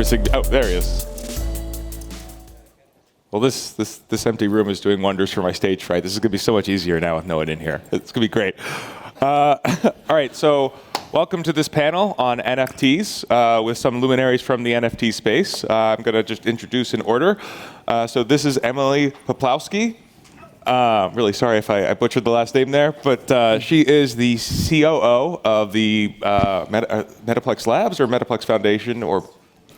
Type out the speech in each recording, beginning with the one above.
servicing. Oh, there he is. Well, this empty room is doing wonders for my stage fright. This is going to be so much easier now with no one in here. It's going to be great. All right, so welcome to this panel on NFTs with some luminaries from the NFT space. I'm going to just introduce in order. So this is Emily Poplawski. Really sorry if I butchered the last name there, but she is the COO of the Metaplex Labs or Metaplex Foundation, or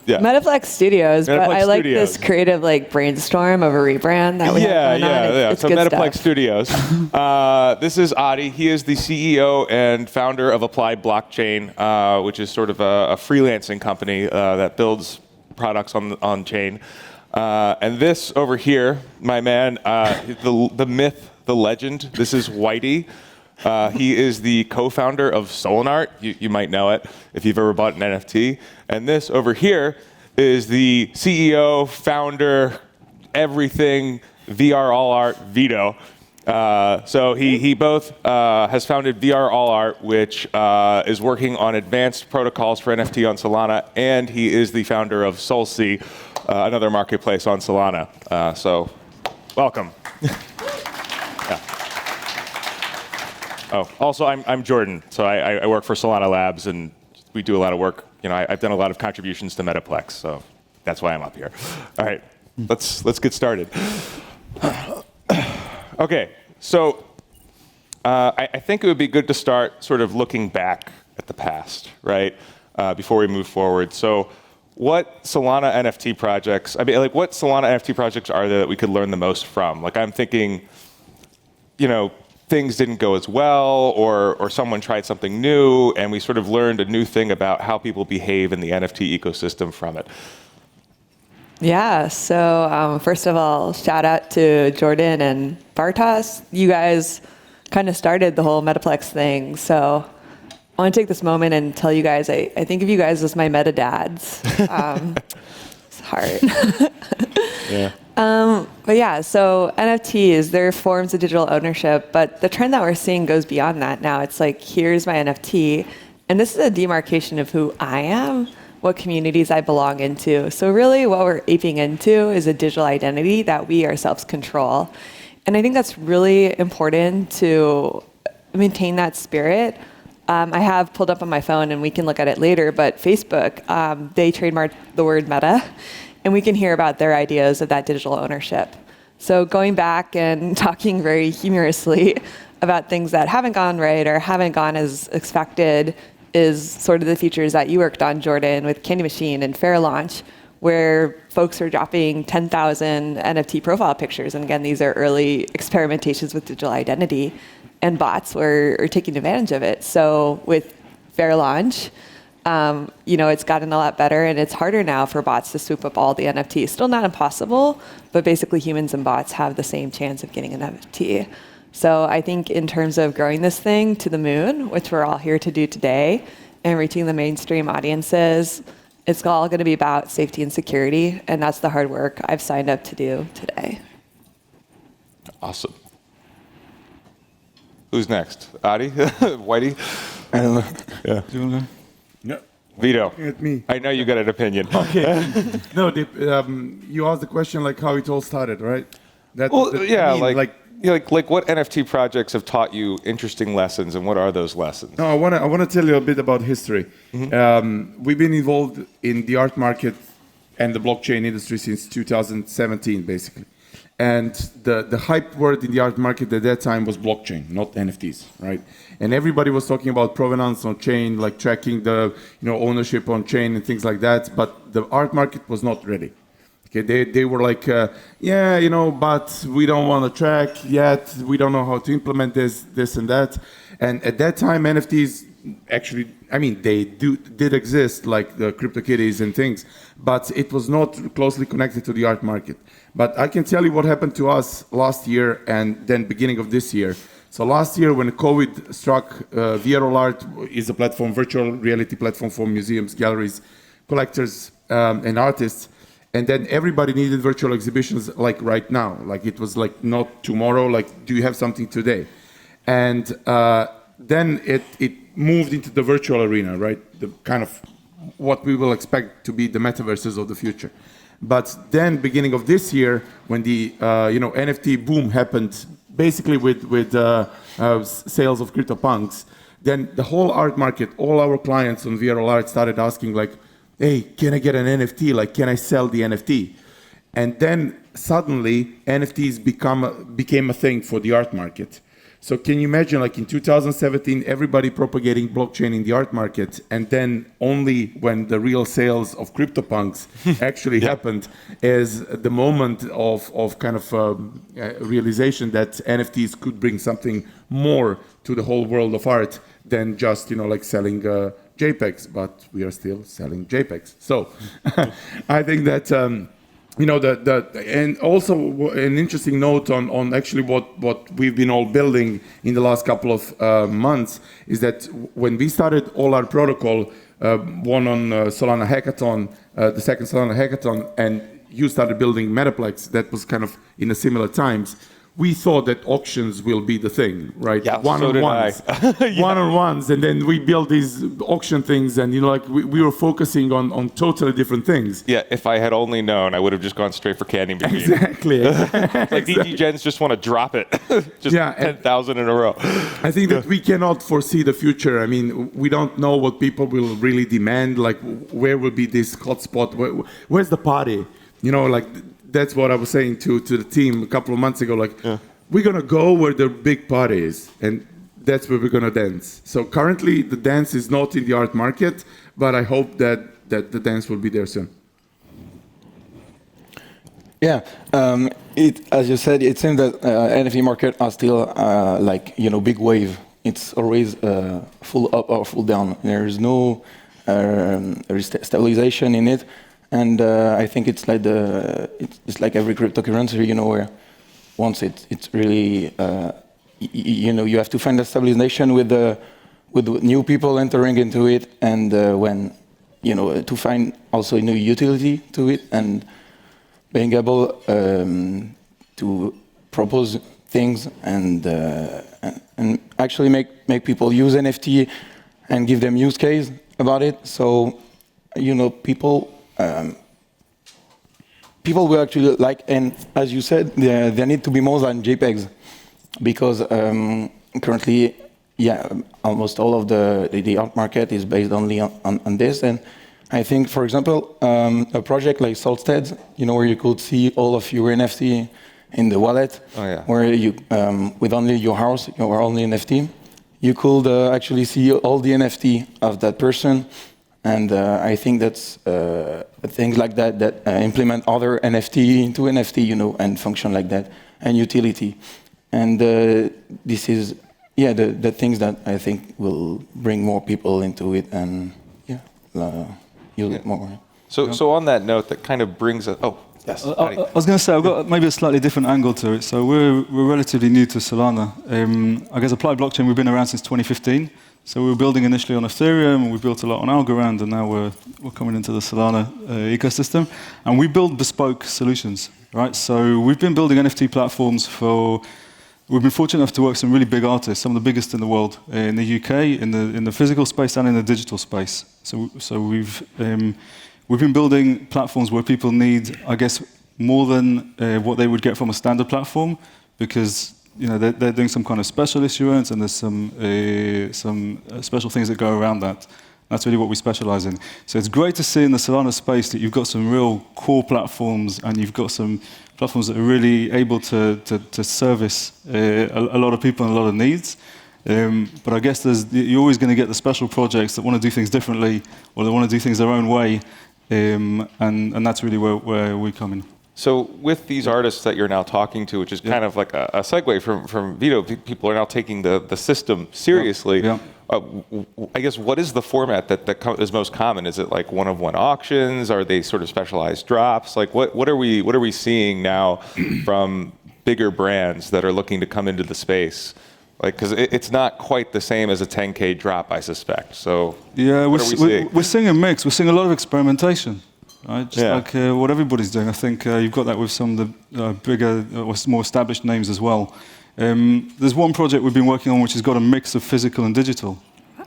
yeah. Metaplex Studios, Metaplex but I like Studios. this creative brainstorm of a rebrand that we have going on. It's So good Metaplex stuff. Studios. This is Adi. He is the CEO and founder of Applied Blockchain, which is sort of a freelancing company that builds products on chain. And this over here, my man, the myth, the legend. This is Whitey. He is the co-founder of Solana. You might know it if you've ever bought an NFT. And this over here is the CEO, founder, everything, VR All Art, Vito. So he both has founded VR All Art, which is working on advanced protocols for NFT on Solana, and he is the founder of SolSea, another marketplace on Solana. So welcome. Yeah. Oh, also I'm Jordan, so I work for Solana Labs, and we do a lot of work. I've done a lot of contributions to Metaplex, so that's why I'm up here. All right, let's get started. Okay, so I think it would be good to start sort of looking back at the past, right, before we move forward. So what Solana NFT projects, what Solana NFT projects are there that we could learn the most from? I'm thinking, things didn't go as well, or someone tried something new, and we sort of learned a new thing about how people behave in the NFT ecosystem from it. Yeah, so first of all, shout out to Jordan and Bartos. You guys kind of started the whole Metaplex thing. So I want to take this moment and tell you guys, I think of you guys as my meta dads. It's hard. Yeah. But yeah, so NFTs, they're forms of digital ownership, but the trend that we're seeing goes beyond that now. It's like, here's my NFT, and this is a demarcation of who I am, what communities I belong into. So really what we're aping into is a digital identity that we ourselves control. And I think that's really important to maintain that spirit. I have pulled up on my phone, and we can look at it later, but Facebook, they trademarked the word meta, and we can hear about their ideas of that digital ownership. So going back and talking very humorously about things that haven't gone right or haven't gone as expected is sort of the features that you worked on, Jordan, with Candy Machine and Fair Launch, where folks are dropping 10,000 NFT profile pictures. And again, these are early experimentations with digital identity, and bots are taking advantage of it. So with Fair Launch, it's gotten a lot better, and it's harder now for bots to swoop up all the NFTs. Still not impossible, but basically humans and bots have the same chance of getting an NFT. So I think in terms of growing this thing to the moon, which we're all here to do today, and reaching the mainstream audiences, it's all going to be about safety and security, and that's the hard work I've signed up to do today. Awesome. Who's next? Adi? Whitey? I don't know. Yeah. Do you wanna? No. Vito. Looking at me. I know you got an opinion. Okay. No, you asked the question how it all started, right? Like what NFT projects have taught you interesting lessons, and what are those lessons? No, I want to tell you a bit about history. Mm-hmm. We've been involved in the art market and the blockchain industry since 2017, basically. And the hype word in the art market at that time was blockchain, not NFTs, right? And everybody was talking about provenance on chain, like tracking the ownership on chain and things like that. But the art market was not ready. Okay, they were like, but we don't want to track yet. We don't know how to implement this and that. And at that time, NFTs actually, they did exist, like the CryptoKitties and things, but it was not closely connected to the art market. But I can tell you what happened to us last year and then beginning of this year. So last year when COVID struck, VR Art is a platform, virtual reality platform for museums, galleries, collectors, and artists. And then everybody needed virtual exhibitions like right now. Like it was like not tomorrow, like do you have something today? And then it moved into the virtual arena, right? The kind of what we will expect to be the metaverses of the future. But then, beginning of this year, when the NFT boom happened, basically with sales of CryptoPunks, then the whole art market, all our clients on VRL Art started asking like, "Hey, can I get an NFT? Like, can I sell the NFT?" And then suddenly NFTs became a thing for the art market. So can you imagine, like in 2017, everybody propagating blockchain in the art market, and then only when the real sales of CryptoPunks actually happened is the moment of kind of realization that NFTs could bring something more to the whole world of art than just, like selling JPEGs, but we are still selling JPEGs. So I think that, and also an interesting note on actually what we've been all building in the last couple of months is that when we started all our protocol, one on Solana Hackathon, the second Solana Hackathon, and you started building Metaplex, that was kind of in a similar times. We thought that auctions will be the thing, right? Yeah, one-on-ones, one-on-ones, and then we built these auction things, and we were focusing on totally different things. Yeah, if I had only known, I would have just gone straight for Candy Machine. Exactly. Like DG Gens just want to drop it, just 10,000 in a row. I think that we cannot foresee the future. I mean, we don't know what people will really demand. Like, where will be this hotspot? Where's the party? That's what I was saying to the team a couple of months ago. We're going to go where the big party is, and that's where we're going to dance. So currently, the dance is not in the art market, but I hope that the dance will be there soon. Yeah, as you said, it seems that NFT market are still big wave. It's always full up or full down. There's no stabilization in it. And I think it's like it's like every cryptocurrency, where once it's really, you have to find a stabilization with new people entering into it, and when, to find also a new utility to it, and being able to propose things and actually make people use NFT and give them use case about it. So, people will actually like, and as you said, there need to be more than JPEGs, because currently, almost all of the art market is based only on this. And I think, for example, a project like Solstead, where you could see all of your NFT in the wallet, where you, with only your house, or only NFT, you could actually see all the NFT of that person. And I think that's things like that implement other NFT into NFT, and function like that, and utility. And this is, the things that I think will bring more people into it and, use it more. So on that note, that kind of brings us. Oh, yes. I was going to say, I've got maybe a slightly different angle to it. So we're relatively new to Solana. I guess Applied Blockchain, we've been around since 2015. So we were building initially on Ethereum, and we built a lot on Algorand, and now we're coming into the Solana ecosystem. And we build bespoke solutions, right? So we've been building NFT platforms we've been fortunate enough to work with some really big artists, some of the biggest in the world, in the UK, in the physical space and in the digital space. So we've been building platforms where people need, I guess, more than what they would get from a standard platform, because they're doing some kind of special issuance, and there's some special things that go around that. That's really what we specialize in. So it's great to see in the Solana space that you've got some real core platforms, and you've got some platforms that are really able to service a lot of people and a lot of needs. But I guess you're always going to get the special projects that want to do things differently, or they want to do things their own way, and that's really where we come in. So with these artists that you're now talking to, which is kind of like a segue from Vito, people are now taking the system seriously. Yeah. I guess, what is the format that is most common? Is it like one-of-one auctions? Are they sort of specialized drops? Like what are we seeing now from bigger brands that are looking to come into the space? Like, because it's not quite the same as a 10K drop, I suspect. So we're seeing a mix. We're seeing a lot of experimentation. Right? Just like what everybody's doing. I think you've got that with some of the bigger or more established names as well. There's one project we've been working on which has got a mix of physical and digital.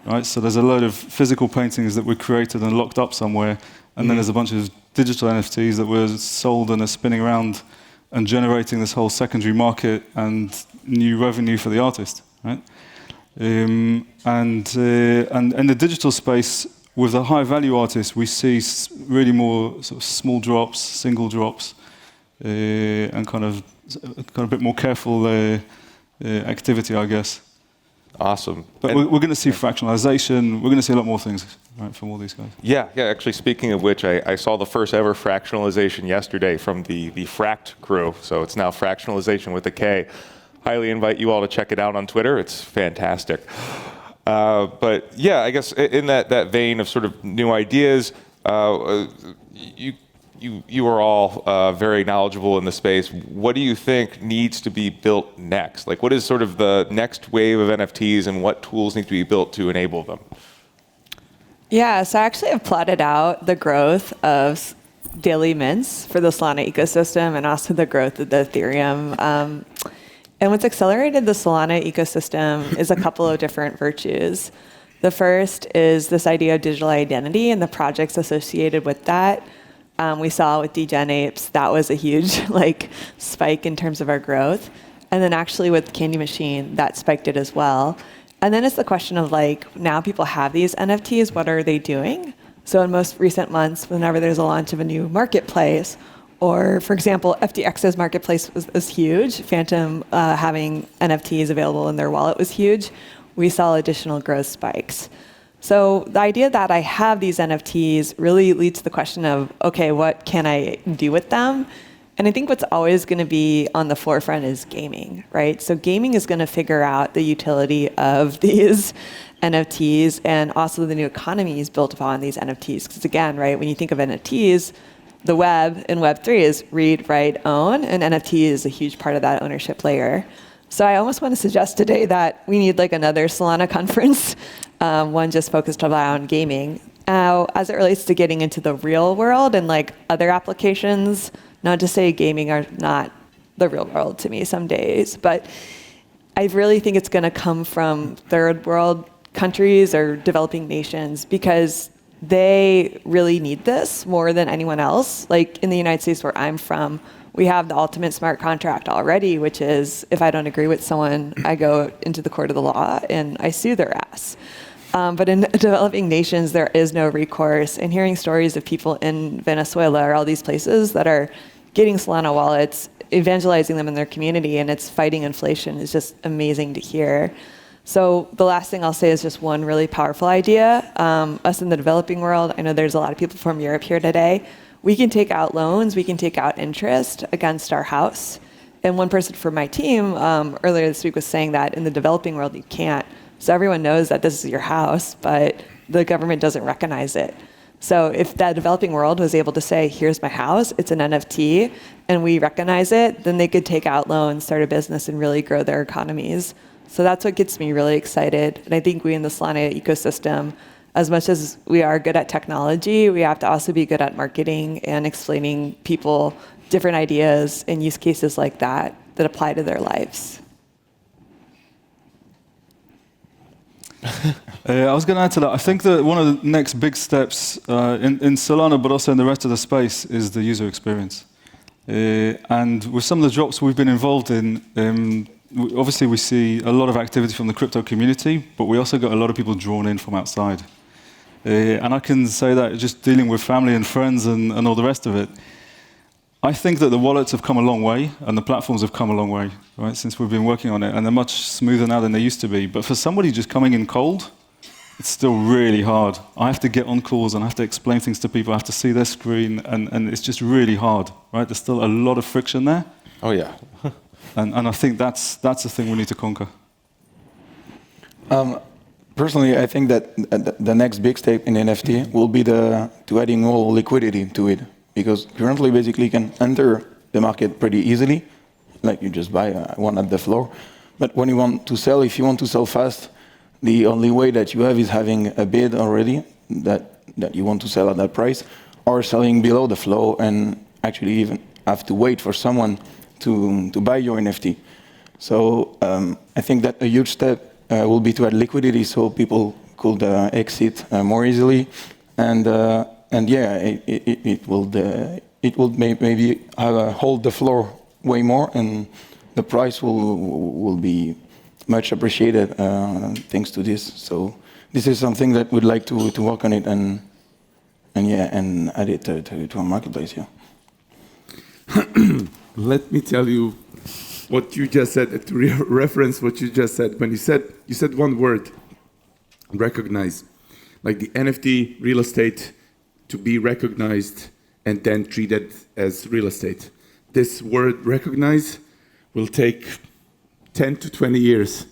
right? So there's a load of physical paintings that were created and locked up somewhere, and then there's a bunch of digital NFTs that were sold and are spinning around and generating this whole secondary market and new revenue for the artist, right? And in the digital space, with the high-value artists, we see really more sort of small drops, single drops, and kind of a bit more careful activity, I guess. Awesome. But we're going to see fractionalization. We're going to see a lot more things, right, from all these guys. Yeah. Actually, speaking of which, I saw the first ever fractionalization yesterday from the Fract crew. So it's now fractionalization with a K. Highly invite you all to check it out on Twitter. It's fantastic. But yeah, I guess in that vein of sort of new ideas, you are all very knowledgeable in the space. What do you think needs to be built next? Like, what is sort of the next wave of NFTs, and what tools need to be built to enable them? Yeah, so I actually have plotted out the growth of daily mints for the Solana ecosystem and also the growth of the Ethereum. And what's accelerated the Solana ecosystem is a couple of different virtues. The first is this idea of digital identity and the projects associated with that. We saw with Degen Apes, that was a huge spike in terms of our growth. And then actually with Candy Machine, that spiked it as well. And then it's the question of now people have these NFTs, what are they doing? So in most recent months, whenever there's a launch of a new marketplace, or, for example, FTX's marketplace was huge. Phantom having NFTs available in their wallet was huge. We saw additional growth spikes. So the idea that I have these NFTs really leads to the question of, okay, what can I do with them? And I think what's always going to be on the forefront is gaming, right? So gaming is going to figure out the utility of these NFTs and also the new economies built upon these NFTs. Because again, right, when you think of NFTs, the web in Web3 is read, write, own, and NFT is a huge part of that ownership layer. So I almost want to suggest today that we need another Solana conference, one just focused around gaming. Now, as it relates to getting into the real world and other applications, not to say gaming are not the real world to me some days, but I really think it's going to come from third world countries or developing nations because they really need this more than anyone else. In the United States where I'm from, we have the ultimate smart contract already, which is if I don't agree with someone, I go into the court of the law and I sue their ass. But in developing nations, there is no recourse. And hearing stories of people in Venezuela or all these places that are getting Solana wallets, evangelizing them in their community, and it's fighting inflation is just amazing to hear. So the last thing I'll say is just one really powerful idea. Us in the developing world, I know there's a lot of people from Europe here today. We can take out loans, we can take out interest against our house. And one person from my team earlier this week was saying that in the developing world, you can't. So everyone knows that this is your house, but the government doesn't recognize it. So if that developing world was able to say, here's my house, it's an NFT, and we recognize it, then they could take out loans, start a business, and really grow their economies. So that's what gets me really excited. And I think we in the Solana ecosystem, as much as we are good at technology, we have to also be good at marketing and explaining people different ideas and use cases like that apply to their lives. I was going to add to that. I think that one of the next big steps in Solana, but also in the rest of the space, is the user experience. And with some of the drops we've been involved in, obviously we see a lot of activity from the crypto community, but we also got a lot of people drawn in from outside. And I can say that just dealing with family and friends and all the rest of it, I think that the wallets have come a long way and the platforms have come a long way, right, since we've been working on it, and they're much smoother now than they used to be. But for somebody just coming in cold, it's still really hard. I have to get on calls and I have to explain things to people. I have to see their screen, and it's just really hard, right? There's still a lot of friction there. Oh, yeah. and I think that's the thing we need to conquer. Personally, I think that the next big step in NFT will be to adding more liquidity to it. Because currently, basically, you can enter the market pretty easily. Like you just buy one at the floor. But when you want to sell, if you want to sell fast, the only way that you have is having a bid already that you want to sell at that price, or selling below the floor and actually even have to wait for someone to buy your NFT. So I think that a huge step will be to add liquidity so people could exit more easily, and yeah, it will maybe hold the floor way more, and the price will be much appreciated thanks to this. So this is something that we'd like to work on it and add it to our marketplace. Yeah. Let me tell you what you just said, to reference what you just said. When you said one word, recognize, like the NFT real estate to be recognized and then treated as real estate. This word recognize will take 10 to 20 years,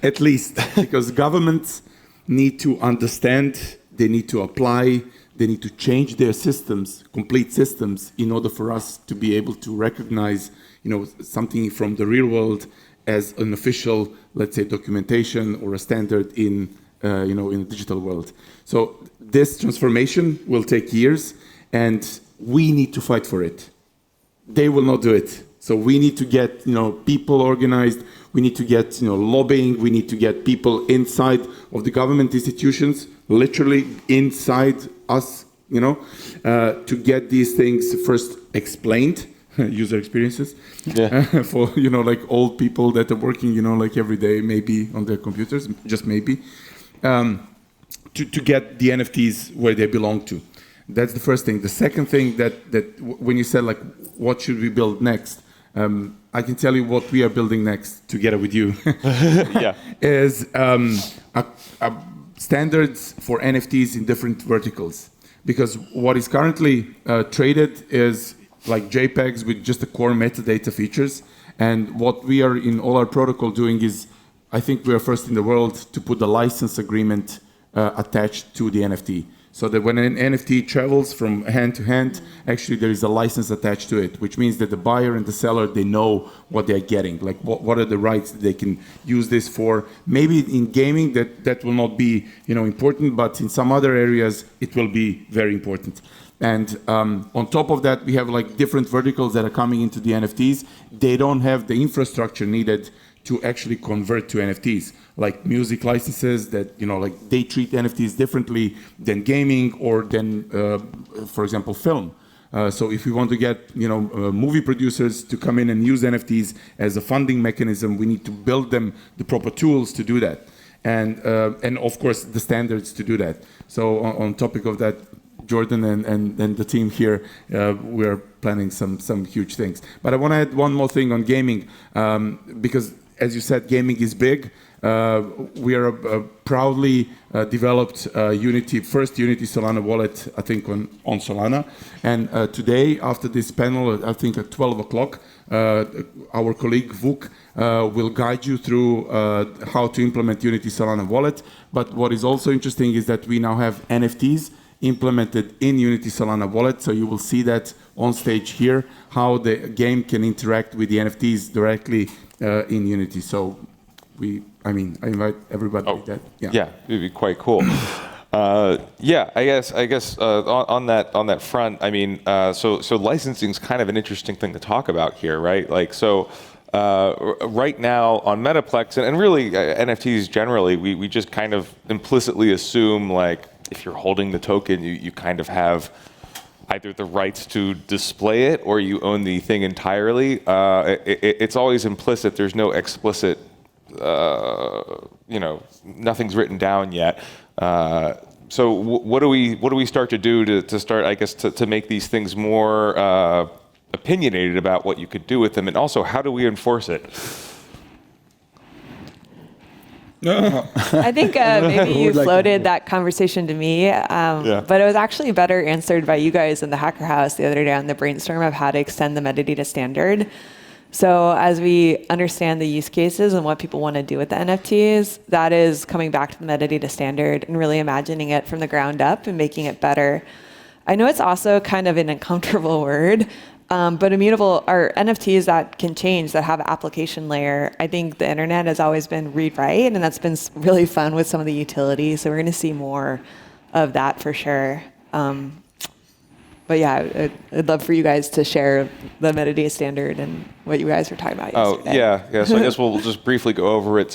at least, because governments need to understand, they need to apply, they need to change their systems, complete systems, in order for us to be able to recognize, something from the real world as an official, let's say, documentation or a standard in the digital world. So this transformation will take years, and we need to fight for it. They will not do it. So we need to get, people organized. We need to get, lobbying. We need to get people inside of the government institutions, literally inside us, to get these things first explained, user experiences, for, like old people that are working, like every day, maybe on their computers, just maybe, to get the NFTs where they belong to. That's the first thing. The second thing that when you said, like, what should we build next? I can tell you what we are building next together with you. Is standards for NFTs in different verticals. Because what is currently traded is like JPEGs with just the core metadata features. And what we are in all our protocol doing is, I think we are first in the world to put the license agreement attached to the NFT. So that when an NFT travels from hand to hand, actually there is a license attached to it, which means that the buyer and the seller, they know what they're getting, like what are the rights that they can use this for. Maybe in gaming that will not be important, but in some other areas it will be very important. And on top of that, we have like different verticals that are coming into the NFTs. They don't have the infrastructure needed to actually convert to NFTs, like music licenses that, like they treat NFTs differently than gaming or than, for example, film. So if we want to get, movie producers to come in and use NFTs as a funding mechanism, we need to build them the proper tools to do that. And of course, the standards to do that. So on topic of that, Jordan and the team here, we're planning some huge things. But I want to add one more thing on gaming, because as you said, gaming is big. We are proudly developed first Unity Solana wallet, I think, on Solana. And today, after this panel, I think at 12 o'clock, our colleague Vuk will guide you through how to implement Unity Solana wallet. But what is also interesting is that we now have NFTs implemented in Unity Solana wallet. So you will see that on stage here, how the game can interact with the NFTs directly in Unity. So I invite everybody to that. Yeah, it'd be quite cool. I guess on that front, so licensing is kind of an interesting thing to talk about here, right? Like, so right now on Metaplex and really NFTs generally, we just kind of implicitly assume, like, if you're holding the token, you kind of have either the rights to display it or you own the thing entirely. It's always implicit. There's no explicit, nothing's written down yet. So what do we start to do to start, I guess, to make these things more opinionated about what you could do with them, and also how do we enforce it? I think maybe you floated that conversation to me, but it was actually better answered by you guys in the Hacker House the other day on the brainstorm of how to extend the metadata standard. So as we understand the use cases and what people want to do with the NFTs, that is coming back to the metadata standard and really imagining it from the ground up and making it better. I know it's also kind of an uncomfortable word, but immutable are NFTs that can change, that have an application layer. I think the internet has always been read-write, and that's been really fun with some of the utilities. So we're going to see more of that for sure. But But yeah, I'd love for you guys to share the metadata standard and what you guys were talking about yesterday. Yeah. So I guess we'll just briefly go over it.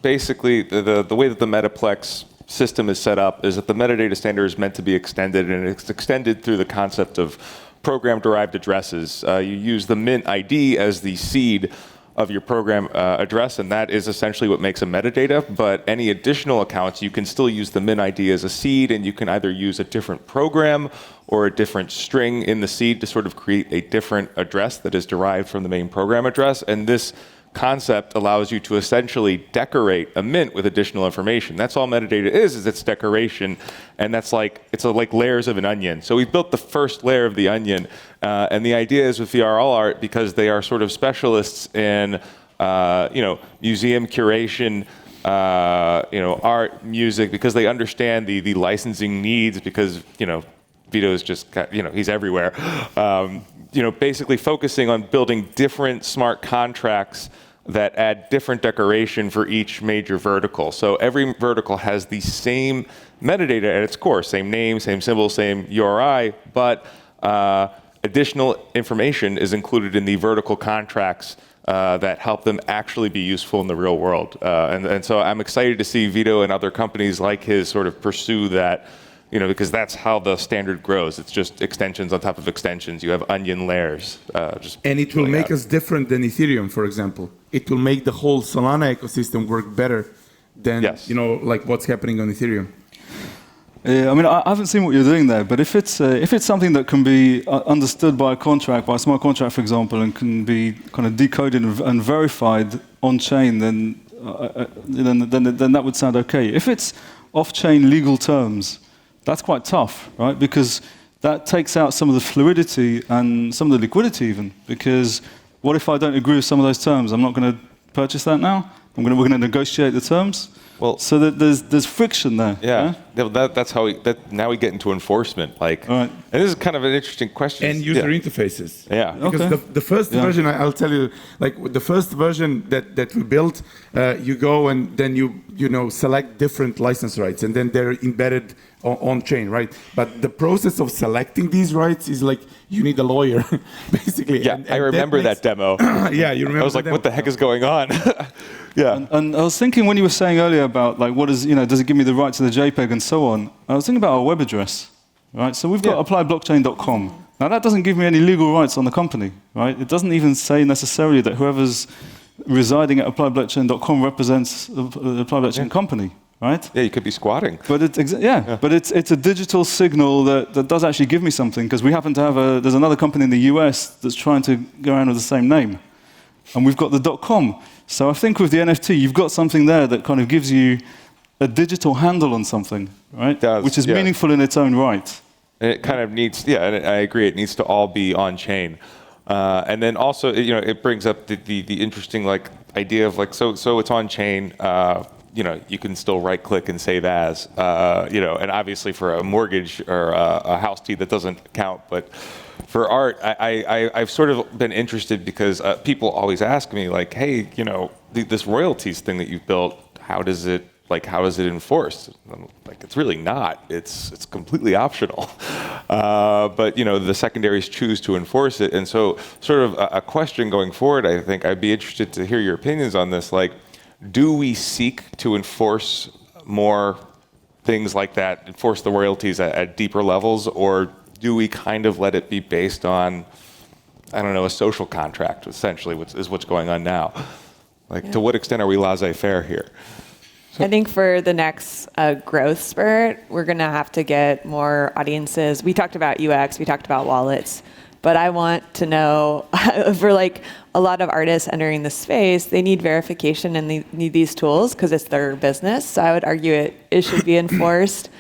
Basically, the way that the Metaplex system is set up is that the metadata standard is meant to be extended, and it's extended through the concept of program-derived addresses. You use the Mint ID as the seed of your program address, and that is essentially what makes a metadata. But any additional accounts, you can still use the Mint ID as a seed, and you can either use a different program or a different string in the seed to sort of create a different address that is derived from the main program address. And this concept allows you to essentially decorate a mint with additional information. That's all metadata is it's decoration, and it's like layers of an onion. So we've built the first layer of the onion, and the idea is with VRL art, because they are sort of specialists in museum curation, art, music, because they understand the licensing needs, because Vito's just he's everywhere. Basically focusing on building different smart contracts that add different decoration for each major vertical. So every vertical has the same metadata at its core, same name, same symbol, same URI, but additional information is included in the vertical contracts that help them actually be useful in the real world. And so I'm excited to see Vito and other companies like his sort of pursue that, because that's how the standard grows. It's just extensions on top of extensions. You have onion layers. And it will make us different than Ethereum, for example. It will make the whole Solana ecosystem work better than, like what's happening on Ethereum. Yeah, I haven't seen what you're doing there, but if it's something that can be understood by a contract, by a smart contract, for example, and can be kind of decoded and verified on chain, then that would sound okay. If it's off-chain legal terms, that's quite tough, right? Because that takes out some of the fluidity and some of the liquidity even. Because what if I don't agree with some of those terms? I'm not going to purchase that now. We're going to negotiate the terms. Well, so that there's friction there. Yeah, that's how now we get into enforcement. Right. And this is kind of an interesting question. And user interfaces. Yeah. Because the first version, I'll tell you, like the first version that we built, you go and then you select different license rights, and then they're embedded on chain, right? But the process of selecting these rights is like you need a lawyer, basically. Yeah, and I remember that demo. Yeah, you remember. I was like, what the heck is going on? Yeah. And I was thinking when you were saying earlier about like what is does it give me the right to the JPEG and so on? I was thinking about our web address, right? So we've got applyblockchain.com. Now that doesn't give me any legal rights on the company, right? It doesn't even say necessarily that whoever's residing at applyblockchain.com represents the Apply Blockchain company, right? Yeah, you could be squatting. But it's a digital signal that does actually give me something, because we happen to have there's another company in the US that's trying to go around with the same name, and we've got the .com. So I think with the NFT, you've got something there that kind of gives you a digital handle on something, right? Which is meaningful in its own right. And it kind of needs, and I agree, it needs to all be on chain. And then also, it brings up the interesting idea of so it's on chain. You can still right click and save as, and obviously for a mortgage or a house deed that doesn't count, but for art, I've sort of been interested because people always ask me hey, this royalties thing that you've built, how does it enforce? It's really not. It's completely optional. But the secondaries choose to enforce it, and so sort of a question going forward. I think I'd be interested to hear your opinions on this. Do we seek to enforce more things like that, enforce the royalties at deeper levels, or do we kind of let it be based on, I don't know, a social contract, essentially, which is what's going on now? To what extent are we laissez-faire here? I think for the next growth spurt, we're going to have to get more audiences. We talked about UX, we talked about wallets, but I want to know, for a lot of artists entering the space, they need verification and they need these tools because it's their business. So I would argue it should be enforced,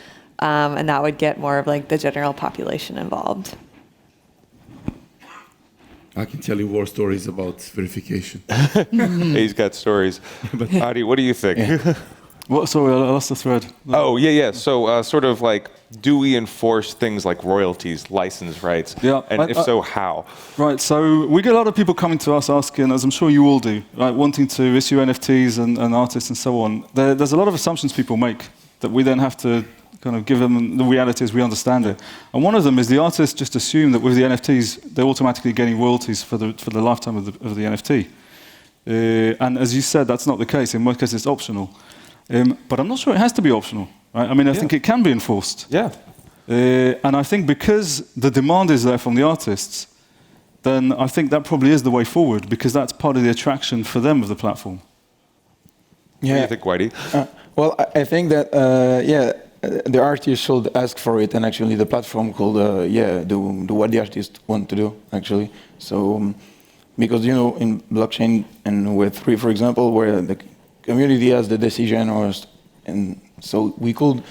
and that would get more of the general population involved. I can tell you war stories about verification. He's got stories. Adi, what do you think? Yeah. Sorry, I lost the thread. Oh, yeah. So sort of do we enforce things like royalties, license rights? Yeah. And if so, how? Right, so we get a lot of people coming to us asking, as I'm sure you all do, wanting to issue NFTs and artists and so on. There's a lot of assumptions people make that we then have to kind of give them the reality as we understand it. And one of them is the artists just assume that with the NFTs, they're automatically getting royalties for the lifetime of the NFT. And as you said, that's not the case. In most cases, it's optional. But I'm not sure it has to be optional. Right? I mean, I think it can be enforced. Yeah. And I think because the demand is there from the artists, then I think that probably is the way forward, because that's part of the attraction for them of the platform. What do you think, Whitey? Well, I think that the artist should ask for it, and actually the platform could do what the artist want to do actually. So because in blockchain and Web3, for example, where the community has the decision, and so we could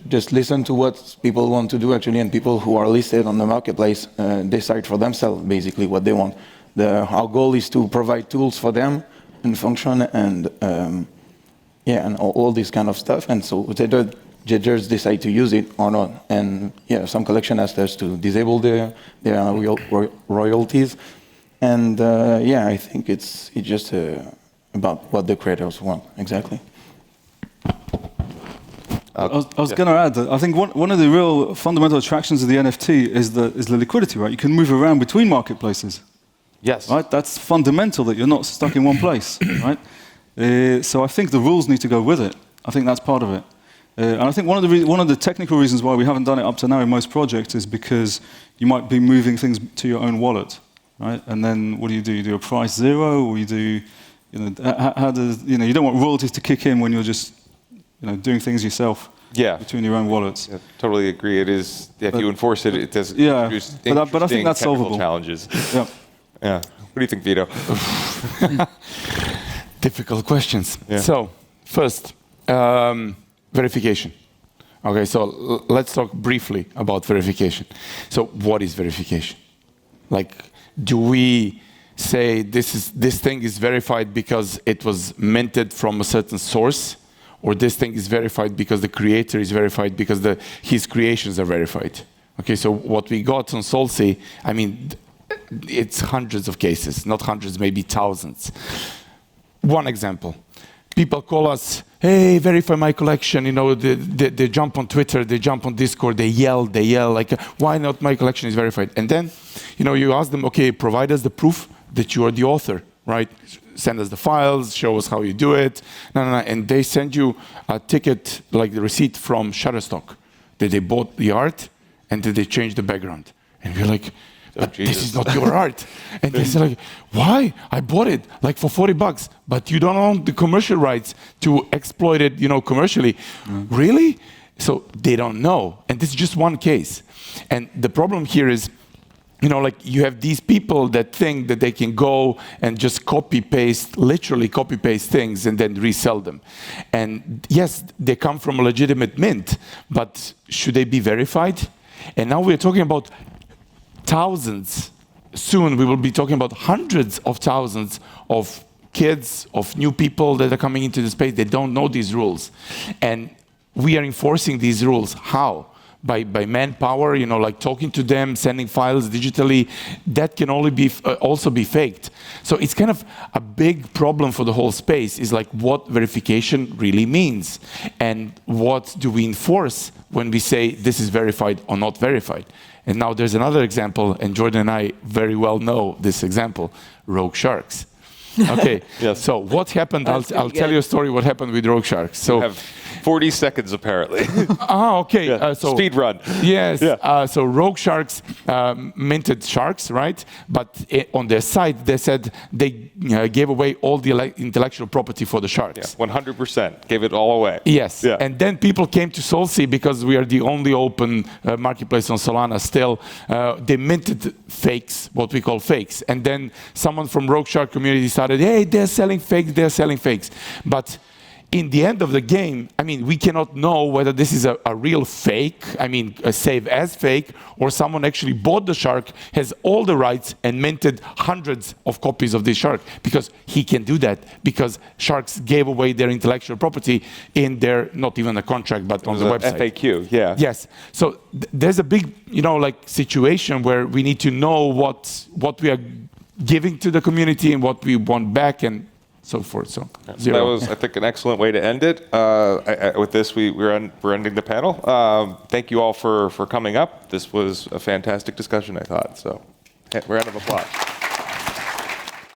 just listen to what people want to do actually, and people who are listed on the marketplace decide for themselves basically what they want. Our goal is to provide tools for them and function and and all this kind of stuff, and so they just decide to use it or not. And some collection asked us to disable their royalties, and I think it's just about what the creators want exactly. I was going to add that I think one of the real fundamental attractions of the NFT is the liquidity, right? You can move around between marketplaces. Yes. Right? That's fundamental, that you're not stuck in one place, right? So I think the rules need to go with it. I think that's part of it. And I think one of the technical reasons why we haven't done it up to now in most projects is because you might be moving things to your own wallet, right? And then what do? You do a price zero, or you do, how does, you don't want royalties to kick in when you're just, doing things yourself. Yeah. Between your own wallets. Yeah, totally agree. It is, if you enforce it, it does introduce but I think that's solvable. Challenges. Yeah. Yeah. What do you think, Vito? Difficult questions. Yeah. So, first, verification. Okay, so let's talk briefly about verification. So, what is verification? Like, do we say this thing is verified because it was minted from a certain source, or this thing is verified because the creator is verified because his creations are verified? Okay, so what we got on SolSea, I mean, it's hundreds of cases, not hundreds, maybe thousands. One example, people call us, hey, verify my collection, they jump on Twitter, they jump on Discord, they yell, like, why not my collection is verified? And then, you ask them, okay, provide us the proof that you are the author, right? Send us the files, show us how you do it. No. And they send you a ticket, like the receipt from Shutterstock, that they bought the art and that they changed the background. And we're like, but this is not your art. And they say like, why? I bought it like for $40, but you don't own the commercial rights to exploit it, commercially. Really? So they don't know. And this is just one case. And the problem here is, like you have these people that think that they can go and just literally copy paste things and then resell them. And yes, they come from a legitimate mint, but should they be verified? And now we're talking about thousands. Soon we will be talking about hundreds of thousands of kids, of new people that are coming into the space. They don't know these rules. And we are enforcing these rules. How? By manpower, like talking to them, sending files digitally. That can only be also be faked. So it's kind of a big problem for the whole space, is like what verification really means. And what do we enforce when we say this is verified or not verified? And now there's another example, and Jordan and I very well know this example, rogue sharks. Okay, Yes. So what happened, I'll tell you a story what happened with rogue sharks. So You have 40 seconds, apparently. okay. Yeah. So Speed run. Yes. Yeah. So rogue sharks minted sharks, right? But on their site, they said they gave away all the intellectual property for the sharks. Yeah, 100%. Gave it all away. Yes. Yeah. And then people came to SolSea because we are the only open marketplace on Solana still. They minted fakes, what we call fakes. And then someone from Rogue Shark community started, hey, they're selling fakes. But in the end of the game, I mean, we cannot know whether this is a real fake, a save as fake, or someone actually bought the shark, has all the rights, and minted hundreds of copies of this shark, because he can do that, because sharks gave away their intellectual property in their, not even a contract, but on the website. FAQ, yeah. Yes. So there's a big, situation where we need to know what we are giving to the community and what we want back, and so forth. So That zero. was, I think, an excellent way to end it. With this, we're ending the panel. Thank you all for coming up. This was a fantastic discussion, I thought. So, round of applause.